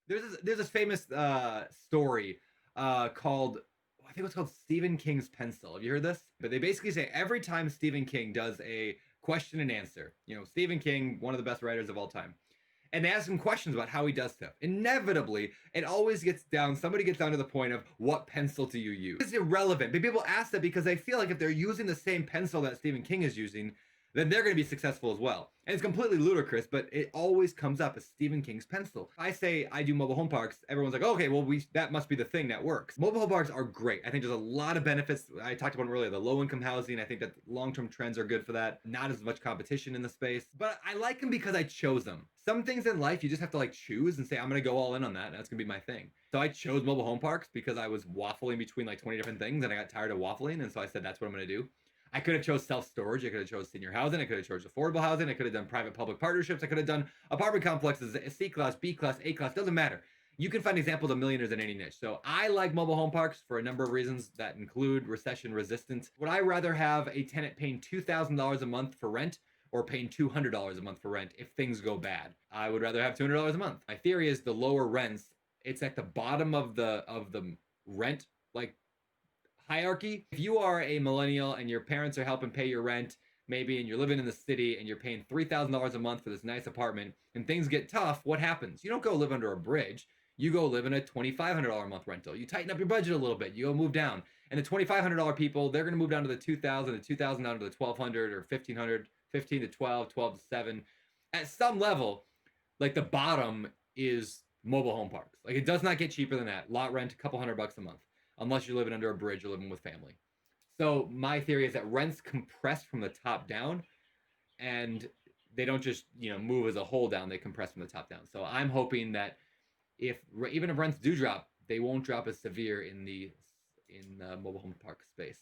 There's this famous story called, I think it was called Stephen King's pencil. Have you heard this? But they basically say every time Stephen King does a question and answer, Stephen King, one of the best writers of all time, and they ask him questions about how he does stuff. Inevitably, it always somebody gets down to the point of what pencil do you use? It's irrelevant, but people ask that because they feel like if they're using the same pencil that Stephen King is using, then they're going to be successful as well. And it's completely ludicrous, but it always comes up as Stephen King's pencil. If I say I do mobile home parks, everyone's like, okay, well, that must be the thing that works. Mobile home parks are great. I think there's a lot of benefits. I talked about them earlier, the low income housing. I think that long-term trends are good for that. Not as much competition in the space, but I like them because I chose them. Some things in life you just have to choose and say, I'm going to go all in on that. And that's going to be my thing. So I chose mobile home parks because I was waffling between 20 different things and I got tired of waffling. And so I said, that's what I'm going to do. I could have chose self-storage. I could have chose senior housing. I could have chose affordable housing. I could have done private-public partnerships. I could have done apartment complexes, C class, B class, A class. Doesn't matter. You can find examples of millionaires in any niche. So I like mobile home parks for a number of reasons that include recession resistance. Would I rather have a tenant paying $2,000 a month for rent or paying $200 a month for rent if things go bad? I would rather have $200 a month. My theory is the lower rents, it's at the bottom of the rent hierarchy. If you are a millennial and your parents are helping pay your rent, maybe, and you're living in the city and you're paying $3,000 a month for this nice apartment, and things get tough, what happens? You don't go live under a bridge. You go live in a $2,500 a month rental. You tighten up your budget a little bit. You go move down. And the $2,500 people, they're going to move down to the 2,000, the 2,000 down to the 1,200 or 1,500, 15 to 12, 12 to 7. At some level, the bottom is mobile home parks. It does not get cheaper than that. Lot rent, a couple $100 a month, unless you're living under a bridge or living with family. So my theory is that rents compress from the top down, and they don't just move as a whole down; they compress from the top down. So I'm hoping that even if rents do drop, they won't drop as severe in the mobile home park space.